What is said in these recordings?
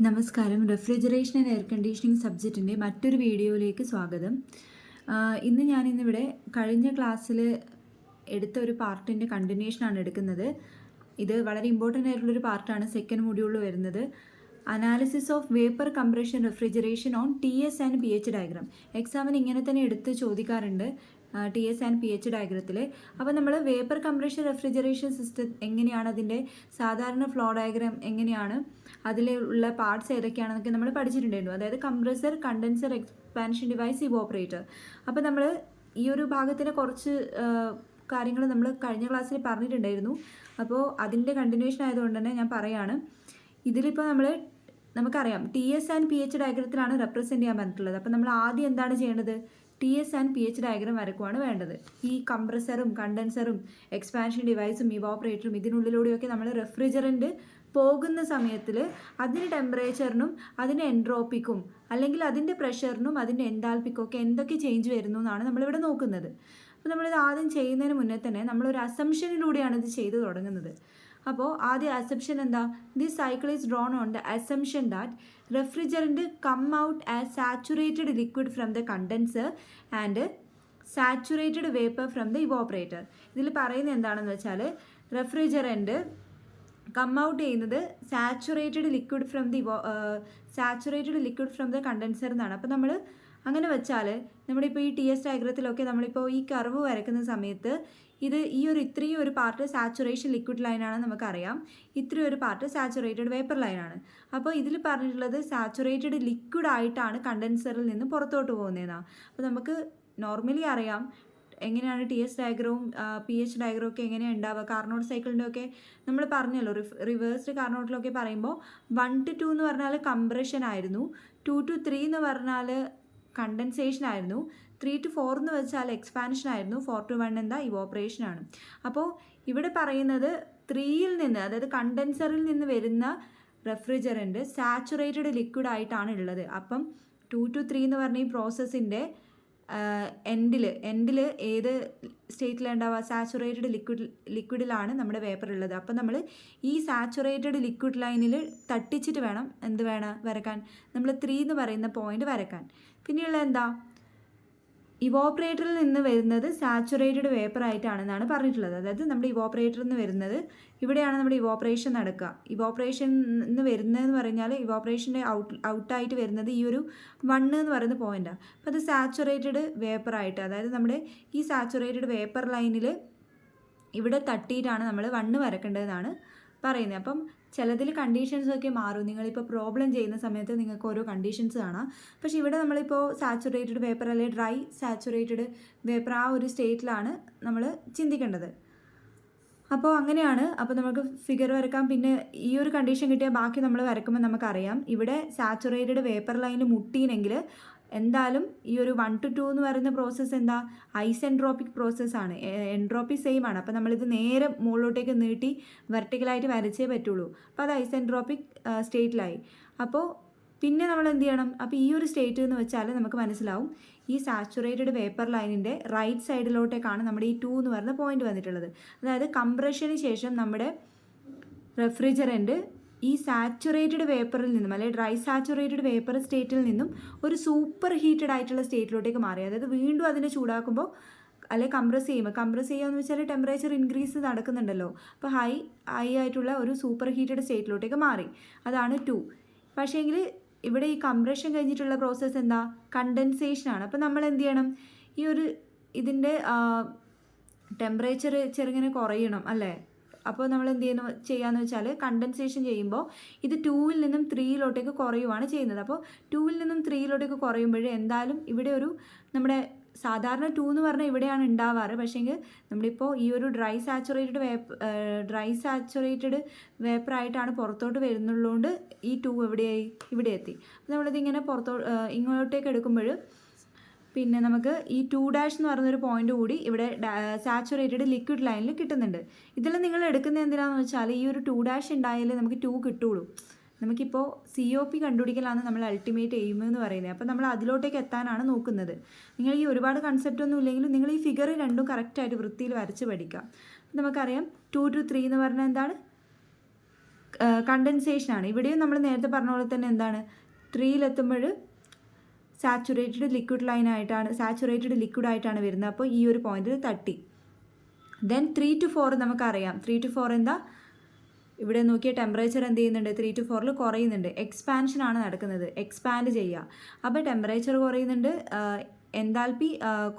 നമസ്കാരം. Refrigeration and air conditioning സബ്ജക്റ്റിൻ്റെ മറ്റൊരു വീഡിയോയിലേക്ക് സ്വാഗതം. ഇന്ന് ഞാനിന്നിവിടെ കഴിഞ്ഞ ക്ലാസ്സിൽ എടുത്ത ഒരു പാർട്ടിൻ്റെ കണ്ടിന്യൂഷനാണ് എടുക്കുന്നത്. ഇത് വളരെ ഇമ്പോർട്ടൻ്റ് ആയിട്ടുള്ളൊരു പാർട്ടാണ്, സെക്കൻഡ് മൊഡ്യൂളിൽ വരുന്നത്. Analysis of vapour compression refrigeration on TS and PH diagram. എക്സാമിന് ഇങ്ങനെ തന്നെ എടുത്ത് ചോദിക്കാറുണ്ട് TS ആൻഡ് PH ഡയഗ്രത്തിൽ. അപ്പോൾ നമ്മൾ വേപ്പർ കംപ്രഷൻ റെഫ്രിജറേഷൻ സിസ്റ്റം എങ്ങനെയാണ്, അതിൻ്റെ സാധാരണ ഫ്ലോ ഡയഗ്രാം എങ്ങനെയാണ്, അതിലുള്ള പാർട്സ് ഏതൊക്കെയാണെന്നൊക്കെ നമ്മൾ പഠിച്ചിട്ടുണ്ടായിരുന്നു. അതായത് compressor, condenser, expansion device, evaporator. അപ്പോൾ നമ്മൾ ഈ ഒരു ഭാഗത്തിലെ കുറച്ച് കാര്യങ്ങൾ നമ്മൾ കഴിഞ്ഞ ക്ലാസ്സിൽ പറഞ്ഞിട്ടുണ്ടായിരുന്നു. അപ്പോൾ അതിൻ്റെ കണ്ടിന്യൂഷൻ ആയതുകൊണ്ട് തന്നെ ഞാൻ പറയുകയാണ്. ഇതിലിപ്പോൾ നമുക്കറിയാം TS ആൻഡ് PH ഡയഗ്രത്തിലാണ് റെപ്രസെൻറ്റ് ചെയ്യാൻ പറഞ്ഞിട്ടുള്ളത്. അപ്പോൾ നമ്മൾ ആദ്യം എന്താണ് ചെയ്യേണ്ടത്? TS ആൻഡ് PH ഡയഗ്രാം വരക്കുവാണ് വേണ്ടത്. ഈ കംപ്രസറും കണ്ടൻസറും എക്സ്പാൻഷൻ ഡിവൈസും ഇവോപ്പറേറ്ററും ഇതിനുള്ളിലൂടെയൊക്കെ നമ്മൾ റെഫ്രിജറൻറ്റ് പോകുന്ന സമയത്തിൽ അതിന് ടെമ്പറേച്ചറിനും അതിൻ്റെ എൻട്രോപ്പിക്കും അല്ലെങ്കിൽ അതിൻ്റെ പ്രഷറിനും അതിൻ്റെ എൻതാൽപ്പിക്കും ഒക്കെ എന്തൊക്കെ ചേഞ്ച് വരുന്നു എന്നാണ് നമ്മളിവിടെ നോക്കുന്നത്. അപ്പോൾ നമ്മളിത് ആദ്യം ചെയ്യുന്നതിന് മുന്നേ തന്നെ നമ്മളൊരു അസംഷനിലൂടെയാണ് ഇത് ചെയ്തു തുടങ്ങുന്നത്. അപ്പോൾ ആദ്യ അസംഷൻ എന്താ? This cycle is drawn on the assumption that refrigerant come out as saturated liquid from the condenser and saturated vapour from the evaporator. ഇതിൽ പറയുന്നത് എന്താണെന്ന് വെച്ചാൽ റെഫ്രിജറൻറ്റ് കം ഔട്ട് ചെയ്യുന്നത് saturated liquid from the condenser എന്നാണ്. അപ്പോൾ നമ്മൾ അങ്ങനെ വെച്ചാൽ നമ്മളിപ്പോൾ ഈ TS ഡയഗ്രത്തിലൊക്കെ നമ്മളിപ്പോൾ ഈ കർവ് വരയ്ക്കുന്ന സമയത്ത് ഇത്രയും ഒരു പാർട്ട് സാച്ചുറേഷൻ ലിക്വിഡ് ലൈനാണെന്ന് നമുക്കറിയാം, ഇത്രയും ഒരു പാർട്ട് സാച്ചുറേറ്റഡ് വേപ്പർ ലൈനാണ്. അപ്പോൾ ഇതിൽ പറഞ്ഞിട്ടുള്ളത് സാച്ചുറേറ്റഡ് ലിക്വിഡ് ആയിട്ടാണ് കണ്ടൻസറിൽ നിന്ന് പുറത്തോട്ട് പോകുന്നതെന്നാണ്. അപ്പോൾ നമുക്ക് നോർമലി അറിയാം എങ്ങനെയാണ് TS ഡയഗ്രവും PH ഡയഗ്രവും ഒക്കെ എങ്ങനെയാണ് ഉണ്ടാവുക. കാർനോട്ട് സൈക്കിളിൻ്റെ ഒക്കെ നമ്മൾ പറഞ്ഞല്ലോ, റിവേഴ്സ്ഡ് കാർനോട്ടിലൊക്കെ പറയുമ്പോൾ 1 to 2 എന്ന് പറഞ്ഞാൽ കംപ്രഷൻ ആയിരുന്നു, 2 to 3 എന്ന് പറഞ്ഞാൽ കണ്ടൻസേഷൻ ആയിരുന്നു, 3 to 4 എന്ന് വെച്ചാൽ എക്സ്പാൻഷൻ ആയിരുന്നു, 4 to 1 എന്താ ഇവോപ്പറേഷൻ ആണ്. അപ്പോൾ ഇവിടെ പറയുന്നത് 3യിൽ നിന്ന്, അതായത് കണ്ടൻസറിൽ നിന്ന് വരുന്ന റെഫ്രിജറൻറ്റ് സാച്ചുറേറ്റഡ് ലിക്വിഡ് ആയിട്ടാണ് ഉള്ളത്. അപ്പം 2 to 3 എന്ന് പറഞ്ഞ ഈ പ്രോസസ്സിൻ്റെ എൻഡിൽ ഏത് സ്റ്റേറ്റിലുണ്ടാവുക? സാച്ചുറേറ്റഡ് ലിക്വിഡിലാണ് നമ്മുടെ വേപ്പർ ഉള്ളത്. അപ്പം നമ്മൾ ഈ സാച്ചുറേറ്റഡ് ലിക്വിഡ് ലൈനിൽ തട്ടിച്ചിട്ട് വേണം വരക്കാൻ, നമ്മൾ 3 എന്ന് പറയുന്ന പോയിന്റ് വരക്കാൻ. പിന്നെയുള്ള എന്താ? ഇവോപ്പറേറ്ററിൽ നിന്ന് വരുന്നത് സാച്ചുറേറ്റഡ് വേപ്പർ ആയിട്ടാണെന്നാണ് പറഞ്ഞിട്ടുള്ളത്. അതായത് നമ്മുടെ ഇവോപ്പറേറ്ററിൽ നിന്ന് വരുന്നത്, ഇവിടെയാണ് നമ്മുടെ ഇവോപ്പറേഷൻ നടക്കുക. ഇവോപ്പറേഷൻ നിന്ന് വരുന്നതെന്ന് പറഞ്ഞാൽ ഇവോപ്പറേഷൻ്റെ ഔട്ടായിട്ട് വരുന്നത് ഈ ഒരു 1 എന്ന് പറയുന്ന പോയിൻ്റാണ്. അപ്പോൾ അത് സാച്ചുറേറ്റഡ് വേപ്പർ ആയിട്ട്, അതായത് നമ്മുടെ ഈ സാച്ചുറേറ്റഡ് വേപ്പർ ലൈനിൽ ഇവിടെ തട്ടിയിട്ടാണ് നമ്മൾ 1 വരക്കേണ്ടതെന്നാണ് പറയുന്നത്. അപ്പം ചിലതിൽ കണ്ടീഷൻസൊക്കെ മാറും. നിങ്ങളിപ്പോൾ പ്രോബ്ലം ചെയ്യുന്ന സമയത്ത് നിങ്ങൾക്ക് ഓരോ കണ്ടീഷൻസ് കാണാം. പക്ഷേ ഇവിടെ നമ്മളിപ്പോൾ സാച്ചുറേറ്റഡ് വേപ്പർ അല്ലെങ്കിൽ ഡ്രൈ സാച്ചുറേറ്റഡ് വേപ്പർ ആ ഒരു സ്റ്റേറ്റിലാണ് നമ്മൾ ചിന്തിക്കേണ്ടത്. അപ്പോൾ അങ്ങനെയാണ്. അപ്പോൾ നമുക്ക് ഫിഗർ വരക്കാം. പിന്നെ ഈ ഒരു കണ്ടീഷൻ കിട്ടിയാൽ ബാക്കി നമ്മൾ വരക്കുമ്പോൾ നമുക്കറിയാം ഇവിടെ സാച്ചുറേറ്റഡ് വേപ്പർ ലൈനിൽ മുട്ടിയെങ്കിൽ എന്തായാലും ഈ ഒരു 1 to 2 എന്ന് പറയുന്ന പ്രോസസ്സ് എന്താ? ഐസെൻട്രോപ്പിക് പ്രോസസ്സാണ്. എൻട്രോപ്പി സെയിം ആണ്. അപ്പോൾ നമ്മളിത് നേരെ മുകളിലോട്ടേക്ക് നീട്ടി വെർട്ടിക്കലായിട്ട് വരച്ചേ പറ്റുള്ളൂ. അപ്പോൾ അത് ഐസെൻട്രോപ്പിക് സ്റ്റേറ്റിലായി. അപ്പോൾ പിന്നെ നമ്മൾ എന്ത് ചെയ്യണം? അപ്പോൾ ഈ ഒരു സ്റ്റേറ്റ് എന്ന് വെച്ചാൽ നമുക്ക് മനസ്സിലാവും ഈ സാച്ചുറേറ്റഡ് വേപ്പർ ലൈനിൻ്റെ റൈറ്റ് സൈഡിലോട്ടേക്കാണ് നമ്മുടെ ഈ 2 എന്ന് പറയുന്ന പോയിന്റ് വന്നിട്ടുള്ളത്. അതായത് കംപ്രഷന് ശേഷം നമ്മുടെ റെഫ്രിജറൻറ്റ് ഈ സാച്ചുറേറ്റഡ് വേപ്പറിൽ നിന്നും അല്ലെങ്കിൽ ഡ്രൈ സാച്ചുറേറ്റഡ് വേപ്പർ സ്റ്റേറ്റിൽ നിന്നും ഒരു സൂപ്പർ ഹീറ്റഡ് ആയിട്ടുള്ള സ്റ്റേറ്റിലോട്ടേക്ക് മാറി. അതായത് വീണ്ടും അതിനെ ചൂടാക്കുമ്പോൾ അല്ലെങ്കിൽ കംപ്രസ് ചെയ്യുക എന്ന് വെച്ചാൽ ടെമ്പറേച്ചർ ഇൻക്രീസ് നടക്കുന്നുണ്ടല്ലോ. അപ്പോൾ ഹൈ ആയിട്ടുള്ള ഒരു സൂപ്പർ ഹീറ്റഡ് സ്റ്റേറ്റിലോട്ടേക്ക് മാറി. അതാണ് 2. പക്ഷേങ്കിൽ ഇവിടെ ഈ കംപ്രഷൻ കഴിഞ്ഞിട്ടുള്ള പ്രോസസ്സ് എന്താ? കണ്ടൻസേഷനാണ്. അപ്പോൾ നമ്മൾ എന്ത് ചെയ്യണം? ഇതിൻ്റെ ടെമ്പറേച്ചർ ചെറുങ്ങനെ കുറയണം അല്ലേ? അപ്പോൾ നമ്മൾ എന്ത് ചെയ്യാന്ന് വെച്ചാൽ കണ്ടൻസേഷൻ ചെയ്യുമ്പോൾ ഇത് 2ൽ നിന്നും 3യിലോട്ടേക്ക് കുറയുവാണ് ചെയ്യുന്നത്. അപ്പോൾ 2ൽ നിന്നും 3യിലോട്ടേക്ക് കുറയുമ്പോൾ എന്തായാലും ഇവിടെ ഒരു നമ്മുടെ സാധാരണ 2 എന്ന് പറഞ്ഞാൽ ഇവിടെയാണ് ഉണ്ടാവാറ്. പക്ഷേങ്കിൽ നമ്മളിപ്പോൾ ഈ ഒരു ഡ്രൈ സാച്ചുറേറ്റഡ് വേപ്പറായിട്ടാണ് പുറത്തോട്ട് വരുന്നുള്ളതുകൊണ്ട് ഈ 2 ഇവിടെ എത്തി. അപ്പോൾ നമ്മളിതിങ്ങനെ ഇങ്ങോട്ടേക്ക് എടുക്കുമ്പോൾ പിന്നെ നമുക്ക് ഈ 2' എന്ന് പറയുന്നൊരു പോയിന്റ് കൂടി ഇവിടെ സാച്ചുറേറ്റഡ് ലിക്വിഡ് ലൈനിൽ കിട്ടുന്നുണ്ട്. ഇതെല്ലാം നിങ്ങൾ എടുക്കുന്നത് എന്തിനാണെന്ന് വെച്ചാൽ ഈ ഒരു 2' ഉണ്ടായാലേ നമുക്ക് 2 കിട്ടുള്ളൂ. നമുക്കിപ്പോൾ COP കണ്ടുപിടിക്കലാണ് നമ്മൾ അൾട്ടിമേറ്റ് എയിം എന്ന് പറയുന്നത്. അപ്പോൾ നമ്മൾ അതിലോട്ടേക്ക് എത്താനാണ് നോക്കുന്നത്. നിങ്ങൾ ഈ ഒരുപാട് കൺസെപ്റ്റ് ഒന്നും ഇല്ലെങ്കിലും നിങ്ങൾ ഈ ഫിഗർ രണ്ടും കറക്റ്റായിട്ട് വൃത്തിയിൽ വരച്ച് പഠിക്കാം. നമുക്കറിയാം 2 to 3 എന്ന് പറഞ്ഞാൽ എന്താണ്? കണ്ടൻസേഷനാണ്. ഇവിടെയും നമ്മൾ നേരത്തെ പറഞ്ഞ പോലെ തന്നെ എന്താണ്, 3-ലെത്തുമ്പോൾ സാച്ചുറേറ്റഡ് ലിക്വിഡായിട്ടാണ് വരുന്നത്. അപ്പോൾ ഈ ഒരു പോയിന്റിൽ തട്ടി. ദെൻ 3 to 4 നമുക്കറിയാം. 3 to 4 എന്താ, ഇവിടെ നോക്കിയ ടെമ്പറേച്ചർ എന്ത് ചെയ്യുന്നുണ്ട്, 3 to 4 കുറയുന്നുണ്ട്. എക്സ്പാൻഷനാണ് നടക്കുന്നത്, എക്സ്പാൻഡ് ചെയ്യുക. അപ്പോൾ ടെമ്പറേച്ചർ കുറയുന്നുണ്ട്, എൻതാൽപ്പി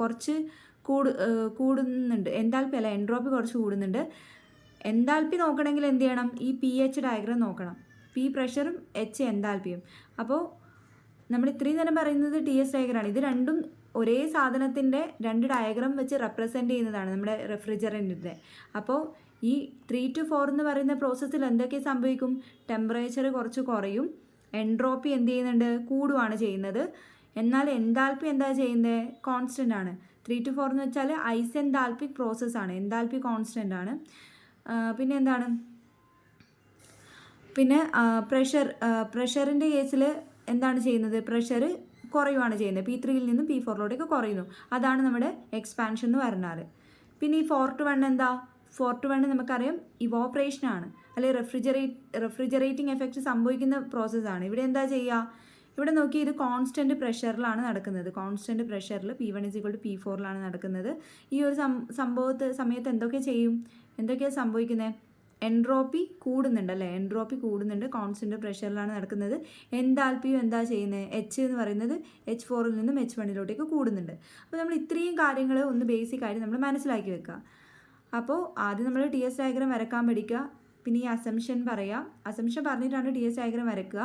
കുറച്ച് കൂടുന്നുണ്ട്. എൻതാൽപ്പി അല്ല, എൻട്രോപ്പി കുറച്ച് കൂടുന്നുണ്ട്. എൻതാൽപ്പി നോക്കണമെങ്കിൽ എന്ത് ചെയ്യണം, ഈ pH ഡയഗ്രം നോക്കണം. P പ്രഷറും H എൻതാൽപ്പിയും. അപ്പോൾ നമ്മൾ ഇത്രയും നേരം പറയുന്നത് TS ഡയഗ്രാണ്. ഇത് രണ്ടും ഒരേ സാധനത്തിൻ്റെ 2 ഡയഗ്രാം വെച്ച് റെപ്രസെൻറ്റ് ചെയ്യുന്നതാണ് നമ്മുടെ റെഫ്രിജറൻറ്റിൻ്റെ. അപ്പോൾ ഈ 3 to 4 എന്ന് പറയുന്ന പ്രോസസ്സിൽ എന്തൊക്കെ സംഭവിക്കും, ടെമ്പറേച്ചർ കുറച്ച് കുറയും, എൻട്രോപ്പി എന്ത് ചെയ്യുന്നുണ്ട്, കൂടുകയാണ് ചെയ്യുന്നത്. എന്നാൽ എൻതാൽപ്പി എന്താ ചെയ്യുന്നത്, കോൺസ്റ്റൻ്റ് ആണ്. 3 to 4 എന്ന് വെച്ചാൽ ഐസെൻതാൽപ്പിക് പ്രോസസ്സാണ്, എൻതാൽപ്പി കോൺസ്റ്റൻ്റ് ആണ്. പിന്നെ എന്താണ്, പിന്നെ പ്രഷറിൻ്റെ കേസിൽ എന്താണ് ചെയ്യുന്നത്, പ്രഷർ കുറയുകയാണ് ചെയ്യുന്നത്. P3-യിൽ നിന്നും P4-ലോട്ടേക്ക് കുറയുന്നു. അതാണ് നമ്മുടെ എക്സ്പാൻഷൻ എന്ന് പറഞ്ഞാൽ. പിന്നെ ഈ 4 to 1 എന്താ, 4 to 1 നമുക്കറിയാം ഇവോപ്പറേഷനാണ്, അല്ലെങ്കിൽ റെഫ്രിജറേറ്റിംഗ് എഫക്റ്റ് സംഭവിക്കുന്ന പ്രോസസ്സാണ്. ഇവിടെ എന്താ ചെയ്യുക, ഇവിടെ നോക്കി ഇത് കോൺസ്റ്റൻറ്റ് പ്രഷറിലാണ് നടക്കുന്നത്. കോൺസ്റ്റൻറ്റ് പ്രഷറിൽ P1 = P4-ലാണ് നടക്കുന്നത്. ഈ ഒരു സമയത്ത് എന്തൊക്കെയാണ് സംഭവിക്കുന്നത്, എൻട്രോപ്പി കൂടുന്നുണ്ട് അല്ലേ, എൻട്രോപ്പി കൂടുന്നുണ്ട്, കോൺസ്റ്റൻറ്റ് പ്രഷറിലാണ് നടക്കുന്നത്. എൻതാൽപ്പിയും എന്താ ചെയ്യുന്നത്, H എന്ന് പറയുന്നത് H4-ൽ നിന്നും H1-ലോട്ടേക്ക് കൂടുന്നുണ്ട്. അപ്പോൾ നമ്മൾ ഇത്രയും കാര്യങ്ങൾ ഒന്ന് ബേസിക്കായിട്ട് നമ്മൾ മനസ്സിലാക്കി വെക്കുക. അപ്പോൾ ആദ്യം നമ്മൾ TS ഡയഗ്രാം വരക്കാൻ പഠിക്കുക. പിന്നെ ഈ അസംഷൻ പറയുക, അസംഷൻ പറഞ്ഞിട്ടാണ് TS ഡയഗ്രാം വരക്കുക.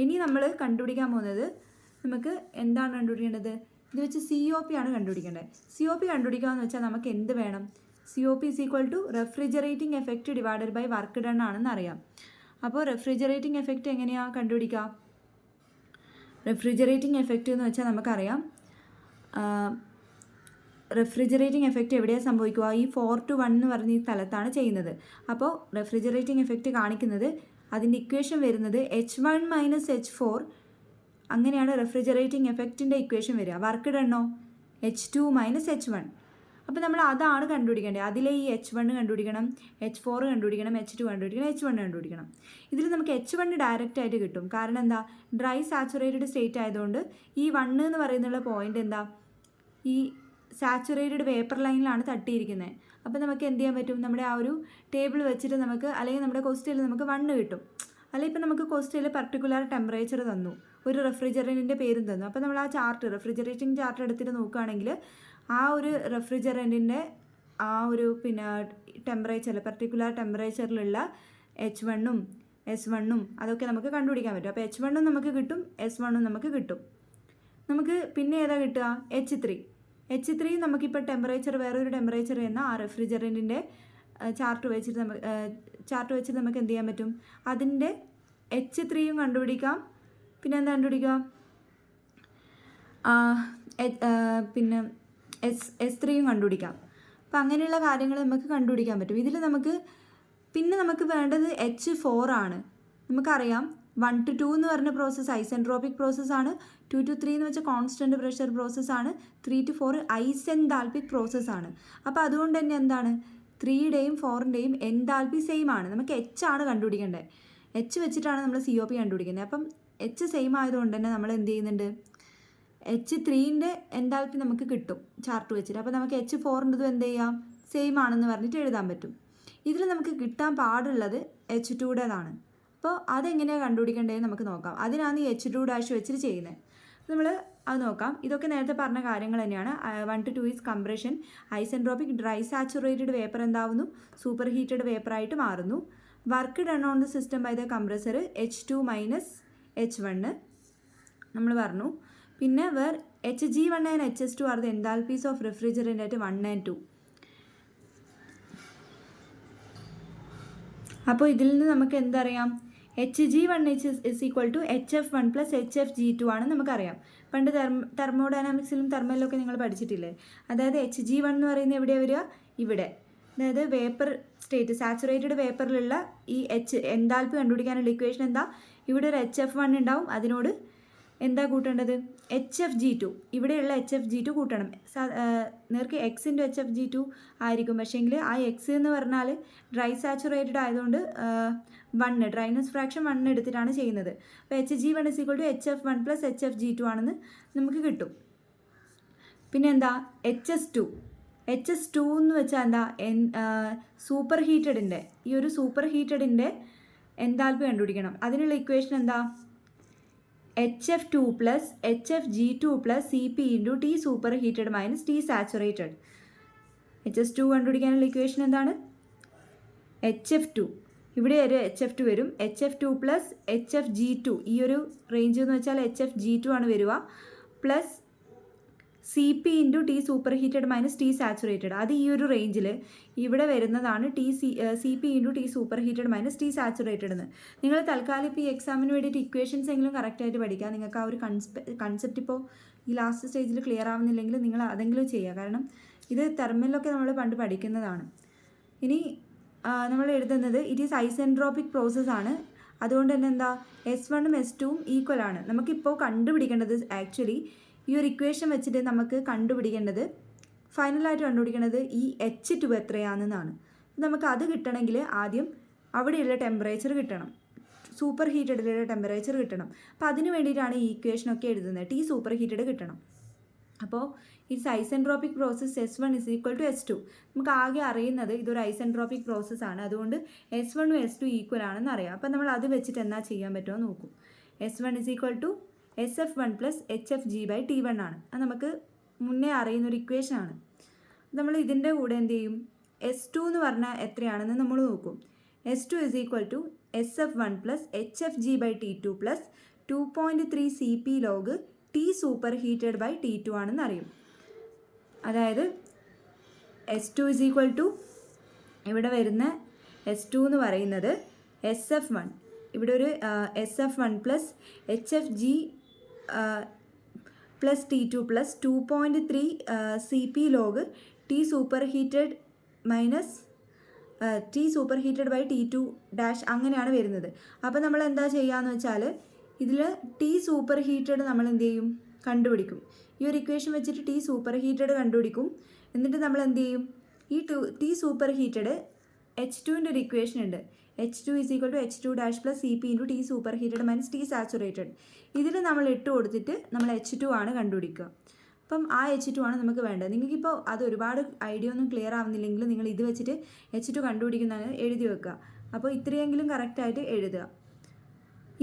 ഇനി നമ്മൾ കണ്ടുപിടിക്കാൻ പോകുന്നത്, നമുക്ക് എന്താണ് കണ്ടുപിടിക്കേണ്ടത്, ഇത് വെച്ച് COP ആണ് കണ്ടുപിടിക്കേണ്ടത്. COP കണ്ടുപിടിക്കുക എന്ന് വെച്ചാൽ നമുക്ക് എന്ത് വേണം, COP = refrigerating effect divided by work done ആണെന്ന് അറിയാം. അപ്പോൾ റെഫ്രിജറേറ്റിംഗ് എഫക്റ്റ് എങ്ങനെയാണ് കണ്ടുപിടിക്കുക, റെഫ്രിജറേറ്റിംഗ് എഫക്റ്റ് എന്ന് വെച്ചാൽ നമുക്കറിയാം, റെഫ്രിജറേറ്റിംഗ് എഫക്റ്റ് എവിടെയാണ് സംഭവിക്കുക, ഈ 4 to 1 എന്ന് പറഞ്ഞ ഈ സ്ഥലത്താണ് ചെയ്യുന്നത്. അപ്പോൾ റെഫ്രിജറേറ്റിംഗ് എഫക്റ്റ് കാണിക്കുന്നത്, അതിൻ്റെ ഇക്വേഷൻ വരുന്നത് H1 - H4, അങ്ങനെയാണ് റെഫ്രിജറേറ്റിംഗ് എഫക്റ്റിൻ്റെ ഇക്വേഷൻ വരിക. വർക്ക് ഡണ്ണോ H2 - H1. അപ്പോൾ നമ്മൾ അതാണ് കണ്ടുപിടിക്കേണ്ടത്. അതിലെ ഈ H1 കണ്ടുപിടിക്കണം, H4 കണ്ടുപിടിക്കണം, H2 കണ്ടുപിടിക്കണം, H1 കണ്ടുപിടിക്കണം. ഇതിൽ നമുക്ക് H1 ഡയറക്റ്റ് ആയിട്ട് കിട്ടും. കാരണം എന്താ, ഡ്രൈ സാച്ചുറേറ്റഡ് സ്റ്റേറ്റ് ആയതുകൊണ്ട് ഈ 1 എന്ന് പറയുന്നുള്ള പോയിൻ്റ് എന്താ, ഈ സാച്ചുറേറ്റഡ് വേപ്പർ ലൈനിലാണ് തട്ടിയിരിക്കുന്നത്. അപ്പോൾ നമുക്ക് എന്ത് ചെയ്യാൻ പറ്റും, നമ്മുടെ ആ ഒരു ടേബിൾ വെച്ചിട്ട് നമുക്ക്, അല്ലെങ്കിൽ നമ്മുടെ ക്വസ്റ്റ്യനിൽ നമുക്ക് 1 കിട്ടും. അല്ലെങ്കിൽ ഇപ്പോൾ നമുക്ക് ക്വസ്റ്റ്യനിൽ പർട്ടിക്കുലർ ടെമ്പറേച്ചർ തന്നു, ഒരു റെഫ്രിജറൻറ്റിൻ്റെ പേരും തന്നു. അപ്പോൾ നമ്മൾ ആ ചാർട്ട്, റെഫ്രിജറേറ്റിംഗ് ചാർട്ട് എടുത്തിട്ട് നോക്കുകയാണെങ്കിൽ ആ ഒരു റെഫ്രിജറൻറ്റിൻ്റെ ആ ഒരു പിന്നെ ടെമ്പറേച്ചറിൽ, പർട്ടിക്കുലർ ടെമ്പറേച്ചറിലുള്ള H1-ഉം S1-ഉം അതൊക്കെ നമുക്ക് കണ്ടുപിടിക്കാൻ പറ്റും. അപ്പോൾ H1-ഉം നമുക്ക് കിട്ടും, S1-ഉം നമുക്ക് കിട്ടും. നമുക്ക് പിന്നെ ഏതാ കിട്ടുക, H3 നമുക്കിപ്പോൾ ടെമ്പറേച്ചർ, വേറൊരു ടെമ്പറേച്ചർ എന്ന ആ റെഫ്രിജറൻറ്റിൻ്റെ ചാർട്ട് വെച്ചിട്ട് നമുക്ക് എന്ത് ചെയ്യാൻ പറ്റും, അതിൻ്റെ H3-യും കണ്ടുപിടിക്കാം. പിന്നെ എന്താ കണ്ടുപിടിക്കുക, പിന്നെ S3-യും കണ്ടുപിടിക്കാം. അപ്പോൾ അങ്ങനെയുള്ള കാര്യങ്ങൾ നമുക്ക് കണ്ടുപിടിക്കാൻ പറ്റും. ഇതിൽ നമുക്ക് വേണ്ടത് H4 ആണ്. നമുക്കറിയാം 1 to 2 എന്ന് പറഞ്ഞ പ്രോസസ്സ് ഐസെൻട്രോപ്പിക് പ്രോസസ്സാണ്, 2 to 3 എന്ന് വെച്ചാൽ കോൺസ്റ്റൻറ്റ് പ്രഷർ പ്രോസസ്സാണ്, 3 to 4 ഐസെൻതാൽപ്പിക് പ്രോസസ്സാണ്. അപ്പോൾ അതുകൊണ്ട് തന്നെ എന്താണ്, 3-യുടെയും 4-ൻ്റെയും എൻതാൽപ്പി സെയിം ആണ്. നമുക്ക് H ആണ് കണ്ടുപിടിക്കേണ്ടത്. H വെച്ചിട്ടാണ് നമ്മൾ COP കണ്ടുപിടിക്കുന്നത്. അപ്പം H സെയിം ആയതുകൊണ്ട് തന്നെ നമ്മൾ എന്ത് ചെയ്യുന്നുണ്ട്, H3-ൻ്റെ എൻതാൽപ്പി നമുക്ക് കിട്ടും ചാർട്ട് വെച്ചിട്ട്. അപ്പോൾ നമുക്ക് H4-ൻ്റെതും എന്ത് ചെയ്യാം, സെയിം ആണെന്ന് പറഞ്ഞിട്ട് എഴുതാൻ പറ്റും. ഇതിൽ നമുക്ക് കിട്ടാൻ പാടുള്ളത് H2-യുടേതാണ്. അപ്പോൾ അതെങ്ങനെയാണ് കണ്ടുപിടിക്കേണ്ടതെന്ന് നമുക്ക് നോക്കാം. അതിനാണ് ഈ H2' വെച്ചിട്ട് ചെയ്യുന്നത്. നമ്മൾ അത് നോക്കാം. ഇതൊക്കെ നേരത്തെ പറഞ്ഞ കാര്യങ്ങൾ തന്നെയാണ്. 1 to 2 is compression. Isentropic dry saturated vapour എന്താവുന്നു, സൂപ്പർ ഹീറ്റഡ് വേപ്പറായിട്ട് മാറുന്നു. Work done on the system by the compressor H2 - H1 നമ്മൾ പറഞ്ഞു. പിന്നെ Hg1 and Hs2 are the enthalpies of refrigerant at 1 and 2. അപ്പോൾ ഇതിൽ നിന്ന് നമുക്ക് എന്തറിയാം, Hg1 is equal to HF1 plus HFG2 ആണ് നമുക്കറിയാം. പണ്ട് തെർമോഡൈനാമിക്സിലും തെർമലിലൊക്കെ നിങ്ങൾ പഠിച്ചിട്ടില്ലേ. അതായത് Hg1 എന്ന് പറയുന്നത് എവിടെയാണ് വരിക, ഇവിടെ. അതായത് വേപ്പർ സ്റ്റേറ്റ്, സാച്ചുറേറ്റഡ് വേപ്പറിലുള്ള ഈ എൻതാൽപ്പി കണ്ടുപിടിക്കാനുള്ള ഇക്വേഷൻ എന്താ, ഇവിടെ ഒരു HF1 ഉണ്ടാവും, അതിനോട് എന്താ കൂട്ടേണ്ടത്? HFG2. ഇവിടെയുള്ള HFG2 കൂട്ടണം. നേർക്ക് X ഇൻറ്റു HFG2 ആയിരിക്കും, പക്ഷേങ്കിൽ ആ X എന്ന് പറഞ്ഞാൽ ഡ്രൈ സാച്ചുറേറ്റഡ് ആയതുകൊണ്ട് 1 ഡ്രൈനസ് ഫ്രാക്ഷൻ 1 എടുത്തിട്ടാണ് ചെയ്യുന്നത്. അപ്പോൾ Hg1 = HF1 + HFG2 ആണെന്ന് നമുക്ക് കിട്ടും. പിന്നെ എന്താ HS2 എന്ന് വെച്ചാൽ എന്താ? സൂപ്പർ ഹീറ്റഡിൻ്റെ ഈ ഒരു സൂപ്പർ ഹീറ്റഡിൻ്റെ എൻതാൽപ്പി കണ്ടുപിടിക്കണം. അതിനുള്ള ഇക്വേഷൻ എന്താ? HF2 + HFG2 + Cp × T super heated - T saturated. HS2 കണ്ടുപിടിക്കാനുള്ള ഇക്വേഷൻ എന്താണ്? HF2 ഇവിടെ ഒരു HF2 വരും. HF2 + HFG2 ഈ ഒരു റേഞ്ച് എന്ന് വെച്ചാൽ HFG2 ആണ് വരിക, plus Cp × T super heated - T saturated. അത് ഈ ഒരു റേഞ്ചിൽ ഇവിടെ വരുന്നതാണ് Cp × T super heated - T saturated എന്ന്. നിങ്ങൾ തൽക്കാലം ഇപ്പോൾ ഈ എക്സാമിന് വേണ്ടിയിട്ട് ഇക്വേഷൻസ് എങ്കിലും കറക്റ്റായിട്ട് പഠിക്കുക. നിങ്ങൾക്ക് ആ ഒരു കൺസെപ്റ്റ് ഇപ്പോൾ ഈ ലാസ്റ്റ് സ്റ്റേജിൽ ക്ലിയർ ആവുന്നില്ലെങ്കിൽ നിങ്ങൾ അതെങ്കിലും ചെയ്യുക. കാരണം ഇത് തെർമലിലൊക്കെ നമ്മൾ പണ്ട് പഠിക്കുന്നതാണ്. ഇനി നമ്മൾ എഴുതുന്നത് ഇറ്റ് ഈസ് ഐസെൻട്രോപിക് പ്രോസസ്സാണ്. അതുകൊണ്ട് തന്നെ എന്താ? S1 ഉം S2 ഉം ഈക്വൽ ആണ്. നമുക്കിപ്പോൾ കണ്ടുപിടിക്കേണ്ടത് ആക്ച്വലി ഈ ഒരു ഇക്വേഷൻ വെച്ചിട്ട് നമുക്ക് ഫൈനലായിട്ട് കണ്ടുപിടിക്കേണ്ടത് ഈ H2 എത്രയാണെന്നാണ്. നമുക്ക് അത് കിട്ടണമെങ്കിൽ ആദ്യം അവിടെയുള്ള ടെമ്പറേച്ചർ കിട്ടണം, സൂപ്പർ ഹീറ്റഡിലുള്ള ടെമ്പറേച്ചർ കിട്ടണം. അപ്പോൾ അതിന് വേണ്ടിയിട്ടാണ് ഈ ഇക്വേഷനൊക്കെ എഴുതുന്നത്. T സൂപ്പർ ഹീറ്റഡ് കിട്ടണം. അപ്പോൾ it's isentropic process S1 = S2. നമുക്ക് ആകെ അറിയുന്നത് ഇതൊരു ഐസെൻട്രോപിക് പ്രോസസ്സാണ്. അതുകൊണ്ട് S1 ഉം S2 ഈക്വൽ ആണെന്ന് അറിയാം. അപ്പോൾ നമ്മൾ അത് വെച്ചിട്ട് എന്നാ ചെയ്യാൻ പറ്റുമോ നോക്കും. S1 = SF1 + HFG/T1 ആണ്. അത് നമുക്ക് മുന്നേ അറിയുന്നൊരു ഇക്വേഷനാണ്. നമ്മൾ ഇതിൻ്റെ കൂടെ എന്ത് ചെയ്യും? S2 എന്ന് പറഞ്ഞാൽ എത്രയാണെന്ന് നമ്മൾ നോക്കും. S2 = SF1 + HFG/T2 + 2.3 Cp log T super ഹീറ്റഡ്/T2 ആണെന്ന് അറിയും. അതായത് S2 = ഇവിടെ വരുന്ന S2 എന്ന് പറയുന്നത് SF1, ഇവിടെ ഒരു SF1 + HFG + T2 + 2.3 Cp log T super heated dash അങ്ങനെയാണ് വരുന്നത്. അപ്പോൾ നമ്മൾ എന്താ ചെയ്യുകയെന്ന് വെച്ചാൽ ഇതിൽ T സൂപ്പർ ഹീറ്റഡ് നമ്മൾ എന്ത് ചെയ്യും? കണ്ടുപിടിക്കും. ഈ ഒരു ഇക്വേഷൻ വെച്ചിട്ട് T സൂപ്പർ ഹീറ്റഡ് കണ്ടുപിടിക്കും. എന്നിട്ട് നമ്മൾ എന്ത് ചെയ്യും? ഈ T സൂപ്പർ ഹീറ്റഡ് H2ൻ്റെ ഒരു ഇക്വേഷൻ ഉണ്ട്. H2 = H2 + Cp × T super heated - T saturated. ഇതിൽ നമ്മൾ ഇട്ട് കൊടുത്തിട്ട് നമ്മൾ H2 ആണ് കണ്ടുപിടിക്കുക. അപ്പം ആ H2 ആണ് നമുക്ക് വേണ്ടത്. നിങ്ങൾക്കിപ്പോൾ അത് ഒരുപാട് ഐഡിയ ഒന്നും ക്ലിയർ ആവുന്നില്ലെങ്കിൽ നിങ്ങൾ ഇത് വെച്ചിട്ട് H2 കണ്ടുപിടിക്കുന്നതാണ് എഴുതി വെക്കുക. അപ്പോൾ ഇത്രയെങ്കിലും കറക്റ്റായിട്ട് എഴുതുക.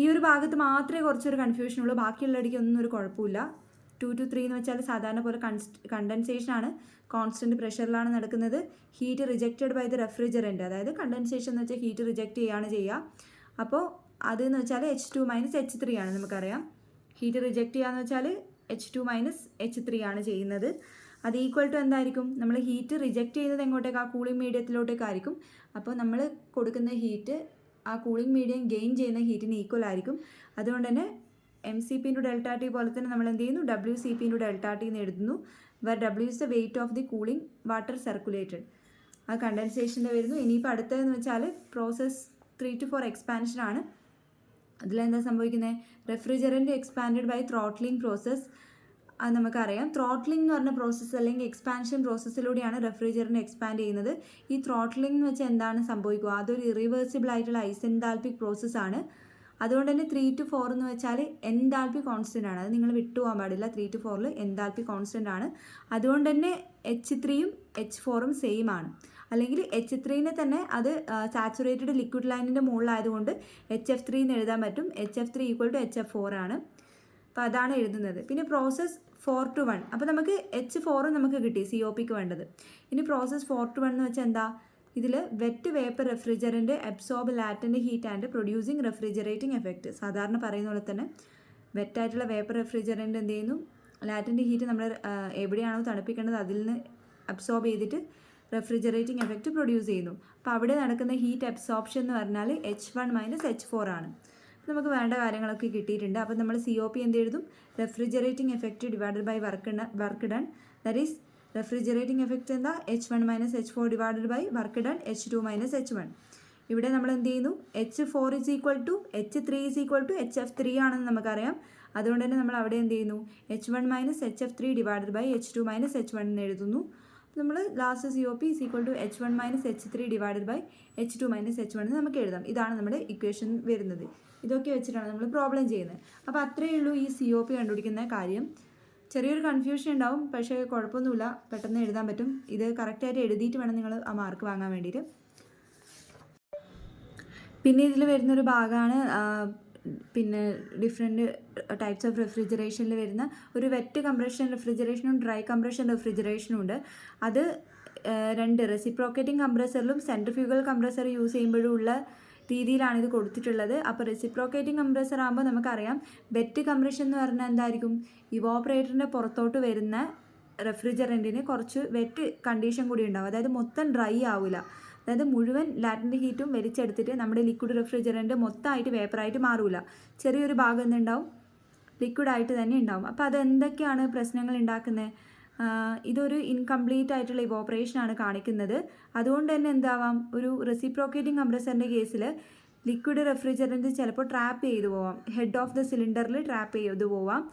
ഈ ഒരു ഭാഗത്ത് മാത്രമേ കുറച്ചൊരു കൺഫ്യൂഷനുള്ളൂ. ബാക്കിയുള്ളടിക്ക് ഒന്നും ഒരു കുഴപ്പമില്ല. 2 to 3 എന്ന് വെച്ചാൽ സാധാരണ പോലെ കണ്ടൻസേഷൻ ആണ്, കോൺസ്റ്റൻറ്റ് പ്രഷറിലാണ് നടക്കുന്നത്. Heat rejected by the refrigerant, അതായത് കണ്ടൻസേഷൻ എന്ന് വെച്ചാൽ ഹീറ്റ് റിജക്റ്റ് ചെയ്യുക. അപ്പോൾ അതെന്ന് വെച്ചാൽ H2 - H3 ആണ്. നമുക്കറിയാം ഹീറ്റ് റിജക്റ്റ് ചെയ്യാന്ന് വെച്ചാൽ H2 - H3 ആണ് ചെയ്യുന്നത്. അത് ഈക്വൽ ടു എന്തായിരിക്കും? നമ്മൾ ഹീറ്റ് റിജക്റ്റ് ചെയ്യുന്നത് എങ്ങോട്ടേക്ക്? ആ കൂളിംഗ് മീഡിയത്തിലോട്ടേക്കായിരിക്കും. അപ്പോൾ നമ്മൾ കൊടുക്കുന്ന ഹീറ്റ് ആ കൂളിംഗ് മീഡിയം ഗെയിൻ ചെയ്യുന്ന ഹീറ്റിന് ഈക്വൽ ആയിരിക്കും. അതുകൊണ്ട് തന്നെ mCp × ΔT പോലെ തന്നെ നമ്മൾ എന്ത് ചെയ്യുന്നു? WCp × ΔT എന്ന് എഴുതുന്നു. where W is the weight of the cooling water circulated. ആ കണ്ടൻസേഷൻ്റെ വരുന്നു. ഇനിയിപ്പോൾ അടുത്തതെന്ന് വെച്ചാൽ പ്രോസസ് 3 to 4 എക്സ്പാൻഷൻ ആണ്. അതിലെന്താ സംഭവിക്കുന്നത്? Refrigerant expanded by throttling process. അത് നമുക്കറിയാം. ത്രോട്ട്ലിംഗ് എന്ന് പറഞ്ഞ പ്രോസസ്സ് അല്ലെങ്കിൽ എക്സ്പാൻഷൻ പ്രോസസ്സിലൂടെയാണ് റെഫ്രിജറൻറ്റ് എക്സ്പാൻഡ് ചെയ്യുന്നത്. ഈ ത്രോട്ട്ലിംഗ് എന്ന് വെച്ചാൽ എന്താണ് സംഭവിക്കുക? അതൊരു ഇറിവേഴ്സിബിൾ ആയിട്ടുള്ള ഐസെൻതാൽപിക് പ്രോസസ്സാണ്. അതുകൊണ്ട് തന്നെ 3 to 4 എന്ന് വെച്ചാൽ എൻതാൽപി കോൺസ്റ്റൻ്റ് ആണ്. അത് നിങ്ങൾ വിട്ടുപോകാൻ പാടില്ല. 3 to 4 എൻതാൽപി കോൺസ്റ്റൻ്റ് ആണ്. അതുകൊണ്ട് തന്നെ H3 ഉം H4 സെയിം ആണ്. അല്ലെങ്കിൽ H3നെ തന്നെ അത് സാച്ചുറേറ്റഡ് ലിക്വിഡ് ലൈനിൻ്റെ മുകളിലായതുകൊണ്ട് HF3 എന്ന് എഴുതാൻ പറ്റും. HF3 = HF4 ആണ്. അപ്പോൾ അതാണ് എഴുതുന്നത്. പിന്നെ പ്രോസസ് 4 to 1. അപ്പോൾ നമുക്ക് H4 നമുക്ക് കിട്ടി COPക്ക് വേണ്ടത്. ഇനി പ്രോസസ് 4 to 1 എന്ന് വെച്ചാൽ എന്താ? ഇതിൽ wet vapour refrigerant absorb latent heat and producing refrigerating effect. സാധാരണ പറയുന്ന പോലെ തന്നെ വെറ്റായിട്ടുള്ള വേപ്പർ റെഫ്രിജറൻറ്റ് എന്ത് ചെയ്യുന്നു? ലാറ്റൻ്റ് ഹീറ്റ് നമ്മൾ എവിടെയാണോ തണുപ്പിക്കേണ്ടത് അതിൽ നിന്ന് അബ്സോർബ് ചെയ്തിട്ട് റെഫ്രിജറേറ്റിംഗ് എഫക്റ്റ് പ്രൊഡ്യൂസ് ചെയ്യുന്നു. അപ്പോൾ അവിടെ നടക്കുന്ന ഹീറ്റ് അബ്സോർപ്ഷൻ എന്ന് പറഞ്ഞാൽ H1 - H4 ആണ്. നമുക്ക് വേണ്ട കാര്യങ്ങളൊക്കെ കിട്ടിയിട്ടുണ്ട്. അപ്പോൾ നമ്മൾ COP എന്ത് എഴുതും? Refrigerating effect divided by work done. That is refrigerating effect എന്താ? H1 - H4 divided by work done H2 - H1. ഇവിടെ നമ്മൾ എന്ത് ചെയ്യുന്നു, H4 is equal to H3 is equal to HF3 ആണെന്ന് നമുക്കറിയാം. അതുകൊണ്ട് തന്നെ നമ്മൾ അവിടെ എന്ത് ചെയ്യുന്നു, H1 minus HF3 divided by H2 minus H1 എന്ന് എഴുതുന്നു. നമ്മൾ last COP is equal to H1 minus H3 divided by H2 minus H1 എന്ന് നമുക്ക് എഴുതാം. ഇതാണ് നമ്മുടെ ഇക്വേഷൻ വരുന്നത്. ഇതൊക്കെ വെച്ചിട്ടാണ് നമ്മൾ പ്രോബ്ലം ചെയ്യുന്നത്. അപ്പോൾ അത്രയേ ഉള്ളൂ ഈ COP കണ്ടുപിടിക്കുന്ന കാര്യം. ചെറിയൊരു കൺഫ്യൂഷൻ ഉണ്ടാവും, പക്ഷേ കുഴപ്പമൊന്നുമില്ല, പെട്ടെന്ന് എഴുതാൻ പറ്റും. ഇത് കറക്റ്റായിട്ട് എഴുതിയിട്ട് വേണം നിങ്ങൾ ആ മാർക്ക് വാങ്ങാൻ വേണ്ടിയിട്ട്. പിന്നെ ഇതിൽ വരുന്നൊരു ഭാഗമാണ് പിന്നെ ഡിഫറെൻറ്റ് ടൈപ്സ് ഓഫ് റെഫ്രിജറേഷനിൽ വരുന്ന ഒരു വെറ്റ് കംപ്രഷൻ റെഫ്രിജറേഷനും ഡ്രൈ കംപ്രഷൻ റെഫ്രിജറേഷനും ഉണ്ട്. അത് രണ്ട് റെസിപ്രോക്കേറ്റിംഗ് കംപ്രസറിലും സെൻട്രിഫ്യൂഗൽ കംപ്രസർ യൂസ് ചെയ്യുമ്പോഴും ഉള്ള രീതിയിലാണ് ഇത് കൊടുത്തിട്ടുള്ളത്. അപ്പോൾ റെസിപ്രോക്കേറ്റിംഗ് കംപ്രസർ ആകുമ്പോൾ നമുക്കറിയാം വെറ്റ് കംപ്രഷൻ എന്ന് പറഞ്ഞാൽ എന്തായിരിക്കും, ഇവോപ്പറേറ്ററിൻ്റെ പുറത്തോട്ട് വരുന്ന റെഫ്രിജറൻറ്റിന് കുറച്ച് വെറ്റ് കണ്ടീഷൻ കൂടി ഉണ്ടാവും. അതായത് മൊത്തം ഡ്രൈ ആവില്ല, അതായത് മുഴുവൻ ലാറ്റൻ്റ് ഹീറ്റും വലിച്ചെടുത്തിട്ട് നമ്മുടെ ലിക്വിഡ് റെഫ്രിജറൻറ്റ് മൊത്തമായിട്ട് വേപ്പറായിട്ട് മാറില്ല. ചെറിയൊരു ഭാഗം എന്തുണ്ടാവും, ലിക്വിഡായിട്ട് തന്നെ ഉണ്ടാവും. അപ്പോൾ അതെന്തൊക്കെയാണ് പ്രശ്നങ്ങൾ ഉണ്ടാക്കുന്നത്, ഇതൊരു ഇൻകംപ്ലീറ്റ് ആയിട്ടുള്ള ഇവോപ്പറേഷനാണ് കാണിക്കുന്നത്. അതുകൊണ്ട് തന്നെ എന്താവാം, ഒരു റെസിപ്രോക്കേറ്റിംഗ് കംപ്രസറിൻ്റെ കേസിൽ ലിക്വിഡ് റെഫ്രിജറൻറ്റ് ചിലപ്പോൾ ട്രാപ്പ് ചെയ്തു പോവാം, ഹെഡ് ഓഫ് ദ സിലിണ്ടറിൽ ട്രാപ്പ് ചെയ്തു പോവാം.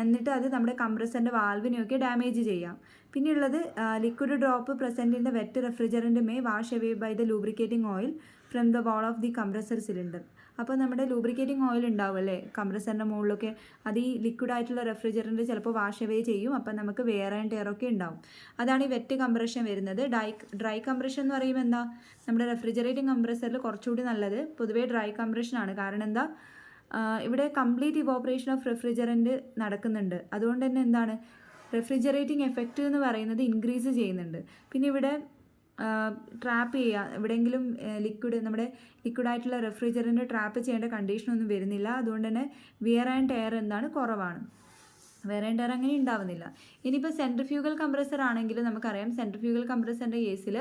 എന്നിട്ട് അത് നമ്മുടെ കംപ്രസറിൻ്റെ വാൽവിനെയൊക്കെ ഡാമേജ് ചെയ്യാം. പിന്നെയുള്ളത് liquid drop present in the wet refrigerant may wash away by the lubricating oil from the wall of the compressor cylinder. അപ്പോൾ നമ്മുടെ ലൂബ്രിക്കേറ്റിംഗ് ഓയിൽ ഉണ്ടാവും അല്ലേ കംപ്രസറിൻ്റെ മുകളിലൊക്കെ, അത് ഈ ലിക്വിഡായിട്ടുള്ള റെഫ്രിജറൻറ്റ് ചിലപ്പോൾ വാഷ് അവേ ചെയ്യും. അപ്പോൾ നമുക്ക് വെയർ ആൻഡ് ടയർ ഒക്കെ ഉണ്ടാവും. അതാണ് ഈ വെറ്റ് കംപ്രഷൻ വരുന്നത്. ഡ്രൈ കംപ്രഷൻ എന്ന് പറയുമ്പോൾ എന്താ, നമ്മുടെ റെഫ്രിജറേറ്റിംഗ് കംപ്രസറിൽ കുറച്ചുകൂടി നല്ലത് പൊതുവേ ഡ്രൈ കംപ്രഷനാണ്. കാരണം എന്താ, ഇവിടെ കംപ്ലീറ്റ് ഇവോപ്പറേഷൻ ഓഫ് റെഫ്രിജറൻറ്റ് നടക്കുന്നുണ്ട്. അതുകൊണ്ട് തന്നെ എന്താണ്, റെഫ്രിജറേറ്റിംഗ് എഫക്റ്റ് എന്ന് പറയുന്നത് ഇൻക്രീസ് ചെയ്യുന്നുണ്ട്. പിന്നെ ഇവിടെ ട്രാപ്പ് ചെയ്യുക, എവിടെയെങ്കിലും നമ്മുടെ ലിക്വിഡായിട്ടുള്ള റെഫ്രിജറൻറ്റ് ട്രാപ്പ് ചെയ്യേണ്ട കണ്ടീഷനൊന്നും വരുന്നില്ല. അതുകൊണ്ട് തന്നെ വിയർ ആൻഡ് ടയർ എന്താണ്, കുറവാണ്. വെയർ ആൻഡ് ടയർ അങ്ങനെ ഉണ്ടാവുന്നില്ല. ഇനിയിപ്പോൾ സെൻട്രിഫ്യൂഗൽ കംപ്രസർ ആണെങ്കിൽ നമുക്കറിയാം, സെൻട്രിഫ്യൂഗൽ കംപ്രസറിൻ്റെ കേസിൽ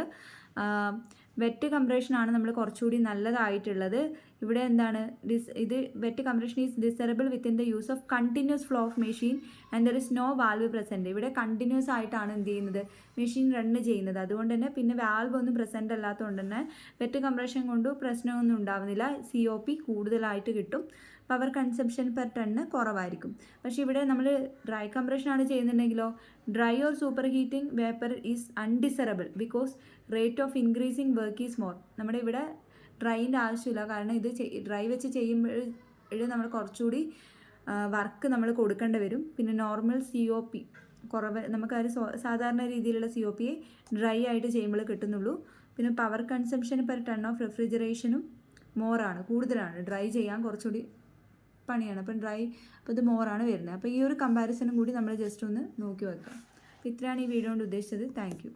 വെറ്റ് കംപ്രഷനാണ് നമ്മൾ കുറച്ചുകൂടി നല്ലതായിട്ടുള്ളത്. ഇവിടെ എന്താണ്, ഇത് wet compression is desirable within the use of continuous flow of machine and there is no valve present. ഇവിടെ കണ്ടിന്യൂസ് ആയിട്ടാണ് എന്ത് ചെയ്യുന്നത്, മെഷീൻ റണ്ണ് ചെയ്യുന്നത്. അതുകൊണ്ട് തന്നെ പിന്നെ വാൽവ് ഒന്നും പ്രസൻറ്റ് അല്ലാത്തതുകൊണ്ട് തന്നെ വെറ്റ് കംപ്രഷൻ കൊണ്ട് പ്രശ്നമൊന്നും ഉണ്ടാവുന്നില്ല. COP കൂടുതലായിട്ട് കിട്ടും, പവർ കൺസംഷൻ പെർ ടണ്ണ് കുറവായിരിക്കും. പക്ഷേ ഇവിടെ നമ്മൾ ഡ്രൈ കംപ്രഷനാണ് ചെയ്യുന്നുണ്ടെങ്കിലോ, dry or super heating vapour is undesirable because rate of increasing work is more. നമ്മുടെ ഇവിടെ ഡ്രൈൻ്റെ ആവശ്യമില്ല, കാരണം ഇത് ഡ്രൈ വെച്ച് ചെയ്യുമ്പോൾ നമ്മൾ കുറച്ചുകൂടി വർക്ക് നമ്മൾ കൊടുക്കേണ്ടി വരും. പിന്നെ നോർമൽ COP കുറവ്, നമുക്കത് സാധാരണ രീതിയിലുള്ള COP ഡ്രൈ ആയിട്ട് ചെയ്യുമ്പോൾ കിട്ടുന്നുള്ളൂ. പിന്നെ power consumption per ton of റെഫ്രിജറേഷനും മോറാണ്, കൂടുതലാണ്. ഡ്രൈ ചെയ്യാൻ കുറച്ചുകൂടി പണിയാണ്, അപ്പോൾ ഇത് മോറാണ് വരുന്നത്. അപ്പോൾ ഈ ഒരു കമ്പാരിസണും കൂടി നമ്മൾ ജസ്റ്റ് ഒന്ന് നോക്കി വെക്കാം. അപ്പോൾ ഇത്രയാണ് ഈ വീഡിയോ കൊണ്ട് ഉദ്ദേശിച്ചത്. Thank you.